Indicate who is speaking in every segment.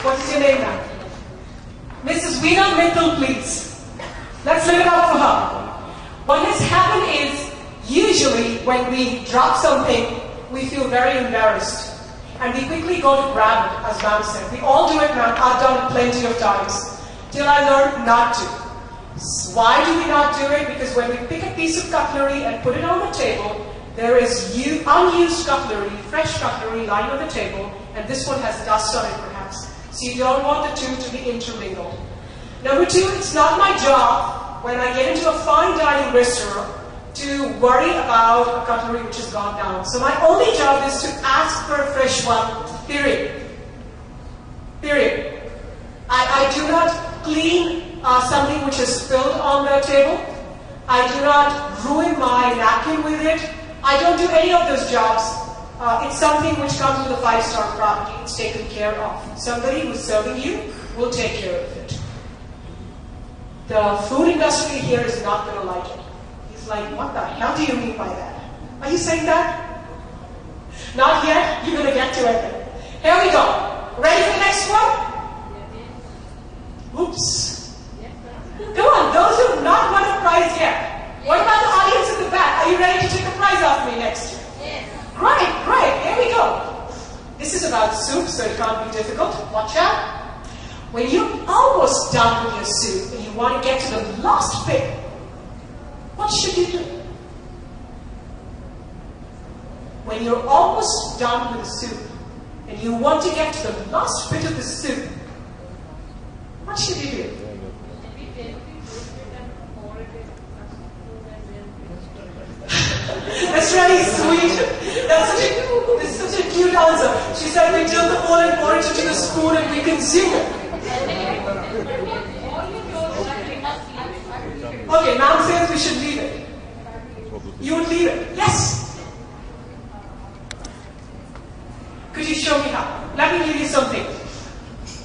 Speaker 1: What is your name now? Mrs. Veena Mittal, please. Let's live it up for her. What has happened is, usually when we drop something, we feel very embarrassed. And we quickly go to grab it, as ma'am said. We all do it, ma'am. I've done it plenty of times. Till I learned not to. Why do we not do it? Because when we pick a piece of cutlery and put it on the table, there is unused cutlery, fresh cutlery lying on the table, and this one has dust on it perhaps. So you don't want the two to be intermingled. Number two, it's not my job when I get into a fine dining restaurant to worry about a cutlery which has gone down. So my only job is to ask for a fresh one, period. Period. I do not clean something which is spilled on the table. I do not ruin my napkin with it. I don't do any of those jobs. It's something which comes with a 5-star property. It's taken care of. Somebody who's serving you will take care of it. The food industry here is not going to like it. He's like, what the hell do you mean by that? Are you saying that? Not yet? You're going to get to it. Here we go. Ready for the next one? Oops. Come on, those who have not won a prize yet. What about the audience in the back? Are you ready to take a prize off me next year? Yes. Great, great. Here we go. This is about soup, so it can't be difficult. Watch out. When you're almost done with your soup and you want to get to the last bit, what should you do? When you're almost done with the soup and you want to get to the last bit of the soup, what should you do? That's really sweet. That's such a cute answer. She said we tilt the bowl and pour it into the spoon and we consume it. Okay, ma'am says we should leave it. You would leave it? Yes. Could you show me how? Let me give you something.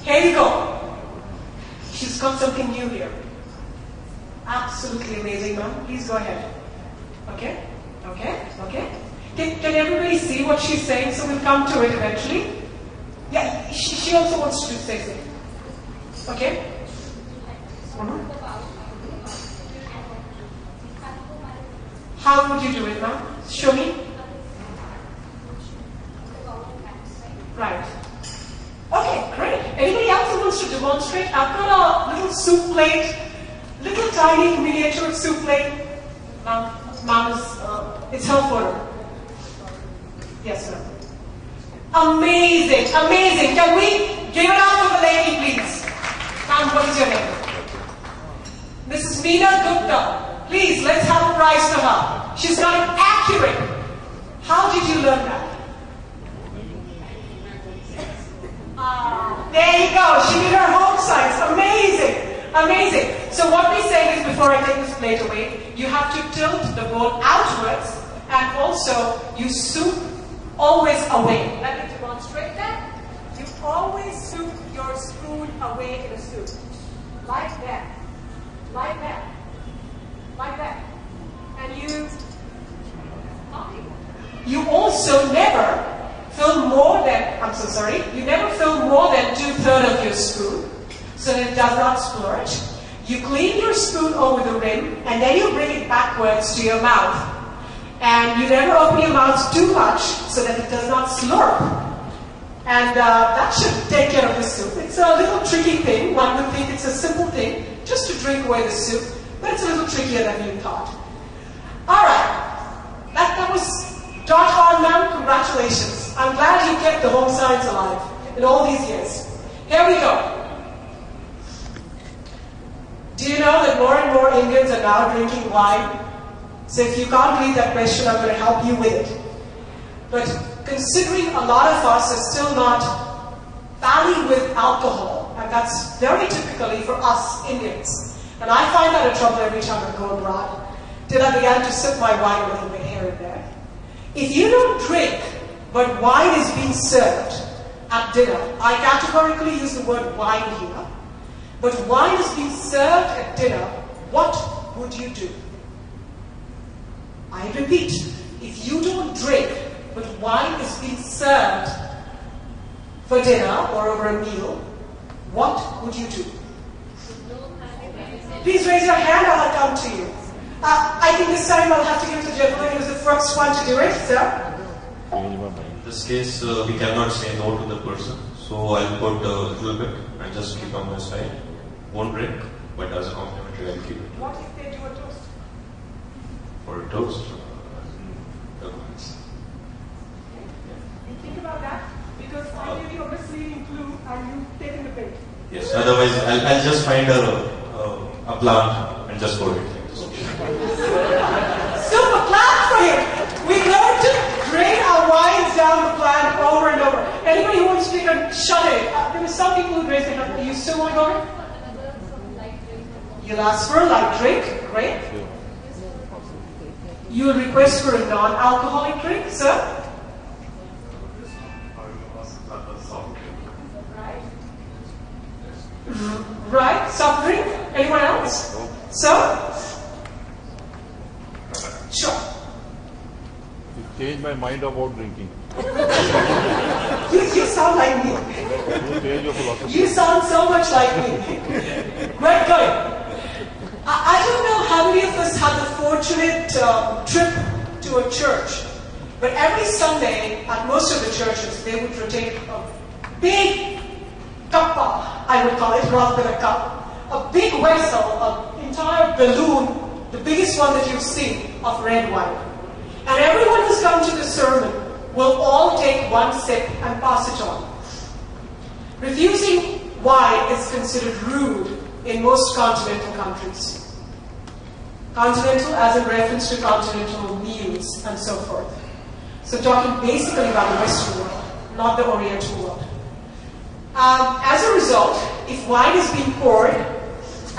Speaker 1: Here you go. She's got something new here. Absolutely amazing, ma'am. Please go ahead. Okay? Okay? Okay? Can everybody see what she's saying? So we'll come to it eventually. Yeah, she also wants to say something. Okay? How would you do it, ma'am? Show me. Right. Okay, great. Anybody else who wants to demonstrate? I've got a little soup plate, little tiny miniature soup plate. Ma'am is, it's her photo. Yes, ma'am. Amazing, amazing. Can we give it up for the lady, please? Ma'am, what is your name? Mrs. Meena Gupta. Please, let's have a prize for her. She's got it accurate. How did you learn that? There you go. She did her home science. Amazing. Amazing. So what we say is, before I take this plate away, you have to tilt the bowl outwards and also you soup always away. Let me demonstrate that. You always soup your spoon away in a soup. Like that. Like that. Like that. And you also never fill more than, you never fill more than 2/3 of your spoon so that it does not splurge. You clean your spoon over the rim and then you bring it backwards to your mouth. And you never open your mouth too much so that it does not slurp. And that should take care of the soup. It's a little tricky thing. One would think it's a simple thing, just to drink away the soup, but it's a little trickier than you thought. Alright, that was dot on, ma'am. Congratulations. I'm glad you kept the home science alive in all these years. Here we go. Do you know that more and more Indians are now drinking wine? So if you can't believe that question, I'm going to help you with it. But considering a lot of us are still not pally with alcohol, and that's very typically for us Indians. And I find that a trouble every time I go abroad, till I began to sip my wine a little bit here and there. If you don't drink, but wine is being served at dinner, I categorically use the word wine here, but wine is being served at dinner, what would you do? I repeat, if you don't drink, but wine is being served for dinner or over a meal, what would you do? Please raise your hand, I'll come to you. I think this time I'll have to give it to the gentleman who's the first one to do it, sir.
Speaker 2: In this case, we cannot say no to the person. So I'll put a little bit and just keep on my side. Won't break, but as a complimentary, I'll keep it.
Speaker 1: What if they do a toast?
Speaker 2: For a toast?
Speaker 1: You think about that? Because I gave you a misleading clue and you've taken the bait.
Speaker 2: Yes, otherwise I'll just find a plant and just hold it.
Speaker 1: Super plant for him! We learned to drain our wines down the plant over and over. Anybody who wants to take a shot at it? There were some people who raised their hand. You still want to go? You'll ask for a light drink. Great. You'll request for a non-alcoholic drink, sir? Right, soft drink. Anyone else? Sir? Sure.
Speaker 3: Change my mind about drinking.
Speaker 1: You sound like me.
Speaker 3: You change your philosophy.
Speaker 1: You sound so much like me. Great, good. I don't know how many of us had the fortunate trip to a church, but every Sunday at most of the churches they would rotate a big kappa, I would call it, rather than a cup. A big vessel, an entire balloon, the biggest one that you've seen, of red wine. And everyone who's come to the sermon will all take one sip and pass it on. Refusing wine is considered rude in most continental countries. Continental as in reference to continental meals and so forth. So talking basically about the Western world, not the Oriental world. As a result, if wine is being poured,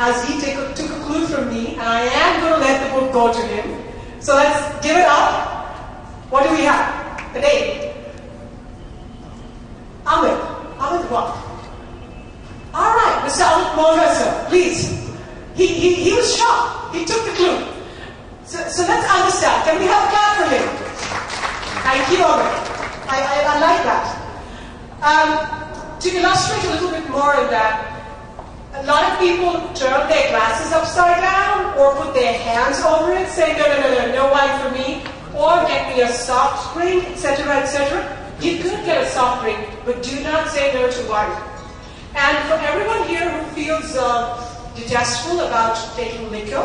Speaker 1: as he took a clue from me, and I am going to let the book go to him. So let's give it up. What do we have? The name. Amit. Amit what? Alright, Mr. Amit Moga, sir, please. He was shocked. He took the clue. So let's understand. Can we have a clap for him? Thank you, Amit. I like that. To illustrate a little bit more of that, a lot of people turn their glasses upside down or put their hands over it, saying, no wine for me, or get me a soft drink, etc., etc. You could get a soft drink, but do not say no to wine. And for everyone here who feels detestful about taking liquor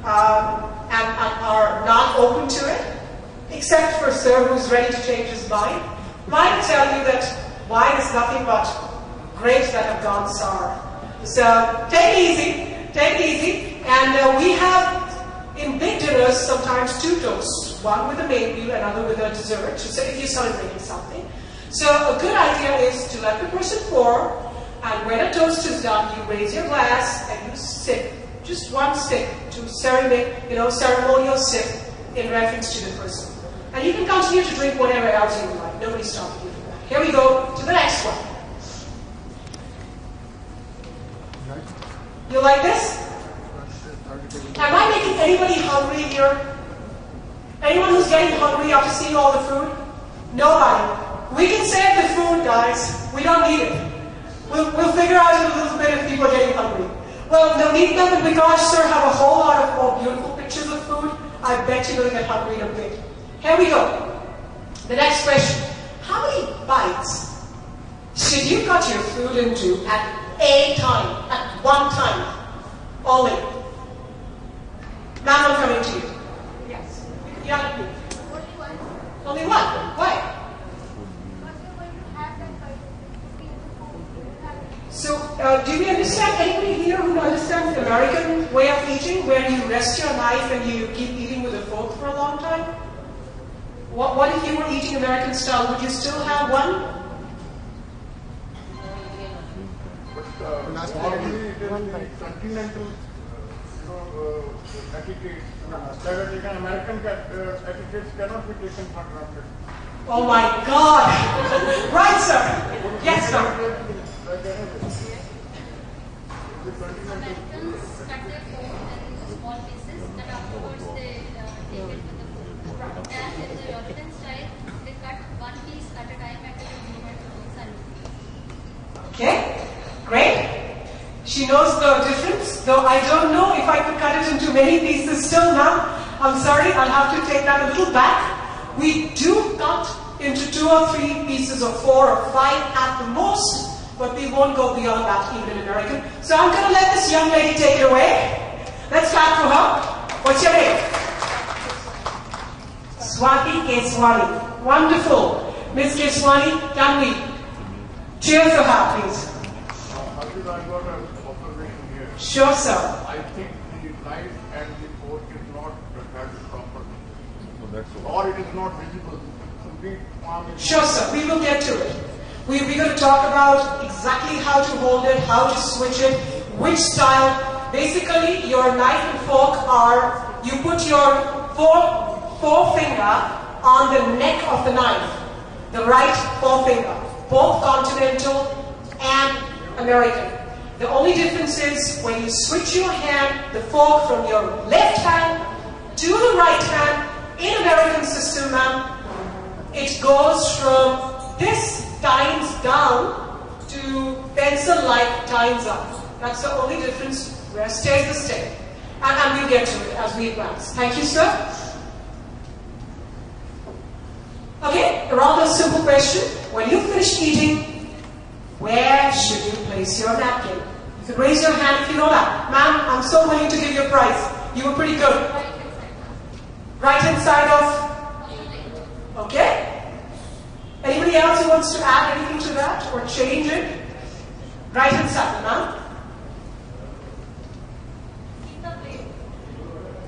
Speaker 1: and are not open to it, except for Sir who's ready to change his mind, might tell you that wine is nothing but grapes that have gone sour. So take it easy, and we have in big dinners sometimes two toasts, one with a main meal, another with a dessert, so if you're celebrating something. So a good idea is to let the person pour, and when a toast is done, you raise your glass and you sip, just one sip, to ceremonial sip in reference to the person. And you can continue to drink whatever else you like. Nobody's stopping you from that. Here we go to the next one. You like this? Am I making anybody hungry here? Anyone who's getting hungry after seeing all the food? Nobody. We can save the food, guys. We don't need it. We'll figure out in a little bit if people are getting hungry. Well, no need them, and because sir have a whole lot of more beautiful pictures of food, I bet you're going to get hungry in a bit. Here we go. The next question. How many bites should you cut your food into at a time, at one time, only? Now I'm coming to you. Yes. Yeah. Only one. Why? So, do we understand, anybody here who understands the American way of eating, where you rest your knife and you keep eating with a fork for a long time? What if you were eating American style? Would you still have one?
Speaker 4: Continental etiquette, American etiquettes cannot be taken for granted.
Speaker 1: Oh my God! Right, sir. Yes, sir.
Speaker 5: Americans cut their food in small pieces, and afterwards they take it with the food. And in the European style, they cut one piece at a time and give it to the
Speaker 1: Okay. Great. She knows the difference, though I don't know if I could cut it into many pieces still now. I'm sorry, I'll have to take that a little back. We do cut into 2 or 3 pieces, or 4 or 5 at the most, but we won't go beyond that even in American. So I'm going to let this young lady take it away. Let's clap for her. What's your name? Swati Keswani. Wonderful. Miss Keswani, can we cheer for her, please?
Speaker 4: I've got an observation here.
Speaker 1: Sure, sir.
Speaker 4: I think the knife and the fork is not prepared properly.
Speaker 3: So that's
Speaker 4: Or it is not visible. Complete palm is
Speaker 1: Sure, sir. We will get to it. We're going to talk about exactly how to hold it, how to switch it, which style. Basically, your knife and fork are, you put your forefinger on the neck of the knife, the right forefinger, both continental and American. The only difference is when you switch your hand, the fork from your left hand to the right hand, in American system, ma'am, it goes from this tines down to pencil-like tines up. That's the only difference. Rest stays the same. And we'll get to it as we advance. Thank you, sir. Okay, a rather simple question. When you finish eating, where should you place your napkin? You can raise your hand if you know that. Ma'am, I'm so willing to give you a prize. You were pretty good. Right hand side of? Okay. Anybody else who wants to add anything to that or change it? Right hand side, ma'am.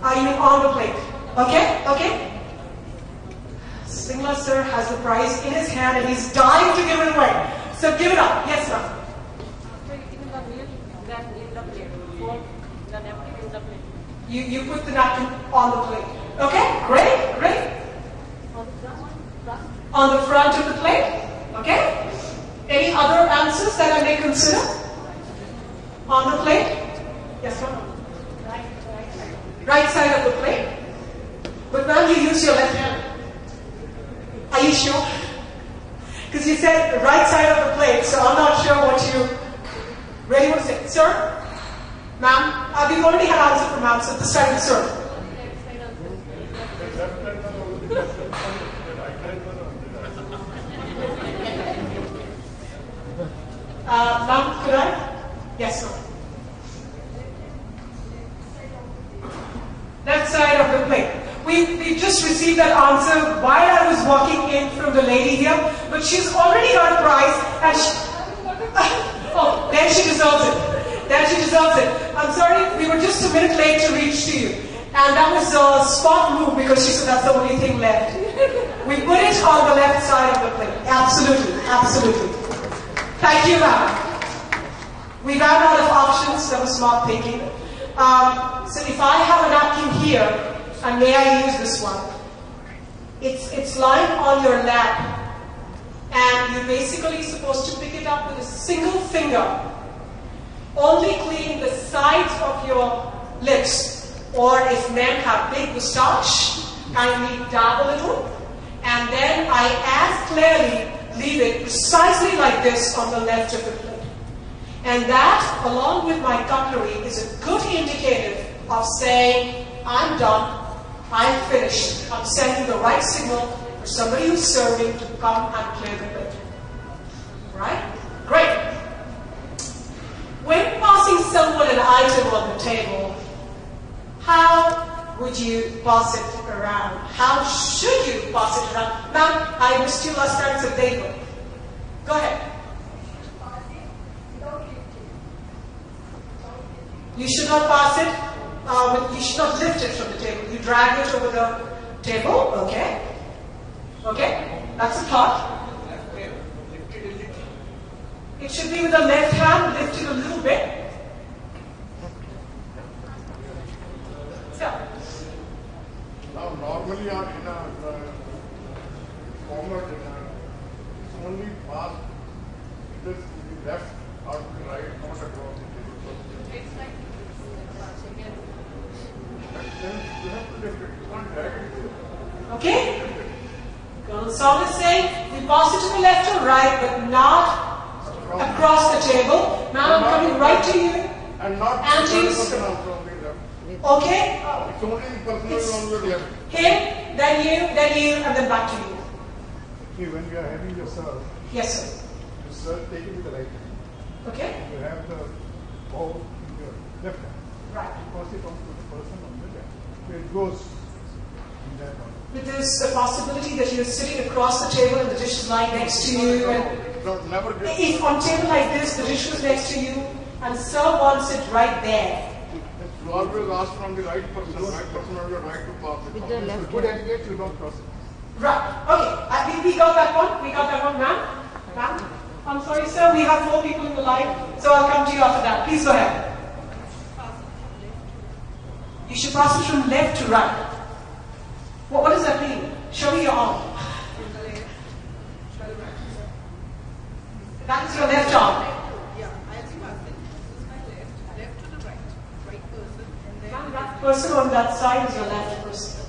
Speaker 1: Are you on the plate? Okay, okay. Singla sir has the prize in his hand and he's dying to give it away. So give it up. Yes, ma'am.
Speaker 6: After eating the meal, then in the plate. Fork, the napkin in the plate.
Speaker 1: You put the napkin on the plate. Okay, great, great.
Speaker 6: On the front.
Speaker 1: On the front of the plate. Okay. Any other answers that I may consider? On the plate? Yes, ma'am. Right side of the plate. But now you use your left hand. Are you sure? Because you said right side of the plate, so I'm not sure what you really want to say. Sir? Ma'am? We've already had answer from ma'am, so this time, sir. Ma'am, could I? Yes, sir. Left side of the plate. We just received that answer while I was walking in from the lady here, but she's already got a prize and she, oh, then she deserves it. Then she deserves it. I'm sorry, we were just a minute late to reach to you. And that was a spot move because she said that's the only thing left. We put it on the left side of the plate. Absolutely, absolutely. Thank you, ma'am. We ran out of options. That was smart thinking. So if I have a napkin here, and may I use this one? It's lying on your lap, and you're basically supposed to pick it up with a single finger, only cleaning the sides of your lips, or if men have big moustache, kindly dab a little, and then I as clearly leave it precisely like this on the left of the plate. And that, along with my cutlery, is a good indicator of saying, I'm done, I'm finished. I'm sending the right signal for somebody who's serving to come and clear the plate. Right? Great. When passing someone an item on the table, how would you pass it around? How should you pass it around? Ma'am, I missed you last time, so there you go. Go ahead. You should not pass it, you should not lift it from the table. You drag it over the table, okay? Okay, that's a thought. It should be with the left hand, lifted a little bit. So.
Speaker 4: now normally in a formal dinner, it's only passed this to the left or to the right, not across the table.
Speaker 6: It's like
Speaker 4: Then you have to lift it. You can't drag it.
Speaker 1: Okay? Colonel Song is saying we pass it to the left or right, but not across across the table. Ma'am, I'm coming right to you.
Speaker 4: And not
Speaker 1: And
Speaker 4: the
Speaker 1: you-
Speaker 4: person also on the left.
Speaker 1: Okay?
Speaker 4: It's only the person who is on your left.
Speaker 1: Him, then you, and then back to you.
Speaker 4: See, when you are having your serve,
Speaker 1: Yes, sir.
Speaker 4: you serve take it with the right hand.
Speaker 1: Okay?
Speaker 4: You have the ball in your left hand.
Speaker 1: Right.
Speaker 4: Pass it on to the person on the left. So it goes in that order.
Speaker 1: But there's a possibility that you're sitting across the table and the dish is lying next to you. And
Speaker 4: No, never get.
Speaker 1: if on table like this, the dish was next to you, and sir wants it right there.
Speaker 4: You always ask from the right person. Right person on your right to pass it.
Speaker 6: With the
Speaker 4: If
Speaker 6: left
Speaker 4: you good etiquette, you don't cross it.
Speaker 1: Right. Okay. We got that one. We got that one, ma'am. Ma'am. I'm sorry, sir. We have 4 people in the line, so I'll come to you after that. Please go ahead. You should pass it from left to right. What does that mean? Show me your arm. That is your left arm.
Speaker 7: Yeah, I'll be passing. This is my left to the right. Right person, and then
Speaker 1: Ma'am, that person on that side is your left person.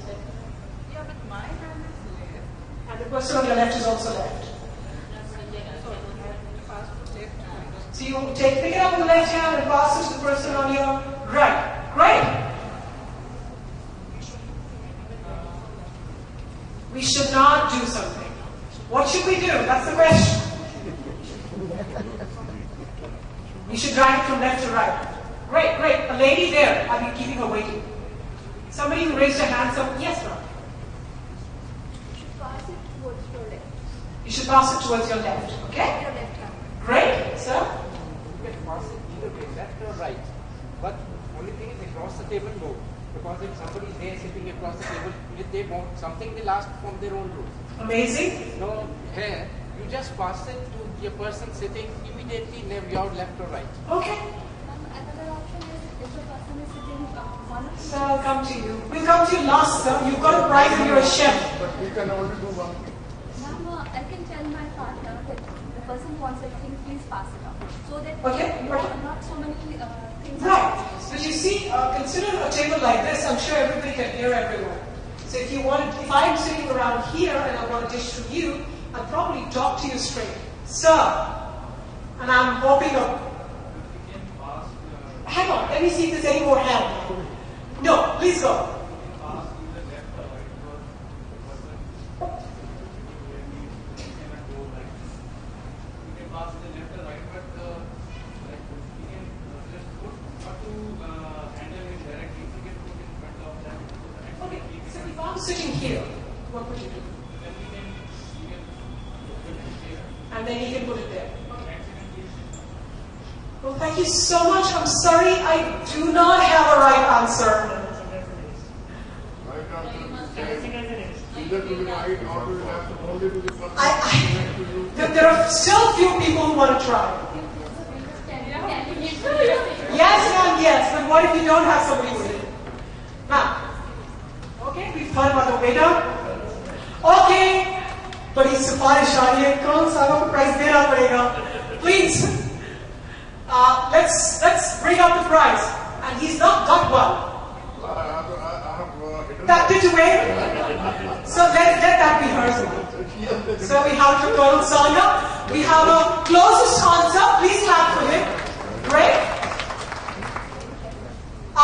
Speaker 7: yeah, but my hand is left.
Speaker 1: And the person on your left is also left.
Speaker 7: So I have to pass from left to right.
Speaker 1: So you pick it up on the left hand and pass it to the person on your right. Great. We should not do something. What should we do? That's the question. You should drive it from left to right. Great, great. A lady there. I've been keeping her waiting. Somebody who raised her hand. Yes, ma'am.
Speaker 5: Pass it towards your left.
Speaker 1: You should pass it towards your left. Okay?
Speaker 5: Your left hand.
Speaker 1: Great, sir.
Speaker 8: You can pass it either way, left or right. But only thing is across the table, no. Because if somebody is there sitting across the table, if they want something, they'll ask from their own rules.
Speaker 1: Amazing.
Speaker 8: No, here, you just pass it to the person sitting immediately your left or right.
Speaker 1: Okay.
Speaker 5: Another option is if the person is sitting one of
Speaker 1: So I'll come to you. We'll come to you last, sir. You've got a prize and you're a chef.
Speaker 4: But we can only do one thing.
Speaker 5: Ma'am, I can tell my partner that the person wants anything, please pass it on. So that
Speaker 1: Okay,
Speaker 5: not so many things
Speaker 1: Right. But you see, consider a table like this. I'm sure everybody can hear everyone. So if I'm sitting around here and I want to dish to you, I'll probably talk to you straight. Sir, and I'm hoping hang on, let me see if there's any more hand. No, please go. Okay, so if I'm sitting here, what would you do? And then you can put it there. Well, thank you so much. I'm sorry, I do not have a right answer.
Speaker 4: Right answer. Either to the right or to the left, only to the person next to you.
Speaker 1: There are still few people who want to try. Yes, ma'am, yes. But what if you don't have somebody with it? Ma'am. Okay, we've thought about the waiter. Okay. बड़ी सिफारिश आ रही है कौन सा को price देना पड़ेगा please let's bring up the prize and he's not got one
Speaker 4: I have hidden
Speaker 1: that did you wait so let that be hers so we have to call Sonia we have a closest answer please clap for him great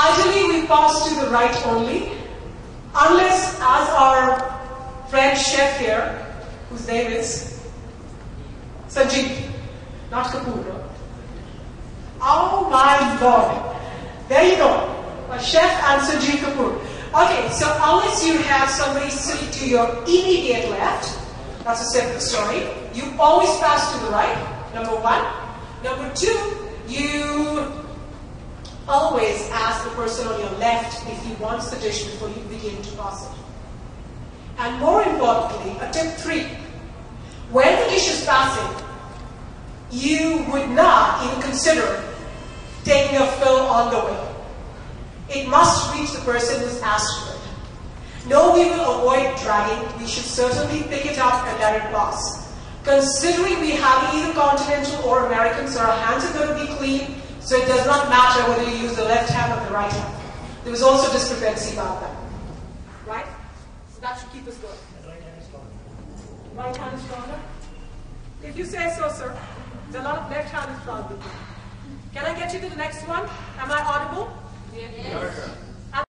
Speaker 1: ideally we pass to the right only unless as our friend chef here whose name is Sanjeev, not Kapoor. Oh my Lord. There you go. A chef and Sanjeev Kapoor. Okay, so unless you have somebody sitting to your immediate left, that's a separate story, you always pass to the right, number one. Number two, you always ask the person on your left if he wants the dish before you begin to pass it. And more importantly, a tip 3. When the dish is passing, you would not even consider taking a fill on the way. It must reach the person who's asked for it. No, we will avoid dragging. We should certainly pick it up and let it pass. Considering we have either continental or American, so our hands are going to be clean, so it does not matter whether you use the left hand or the right hand. There was also discrepancy about that. Right? So that should keep us going. Right hand is stronger? If you say so, sir. There's a lot of left hand is probably. Can I get you to the next one? Am I audible?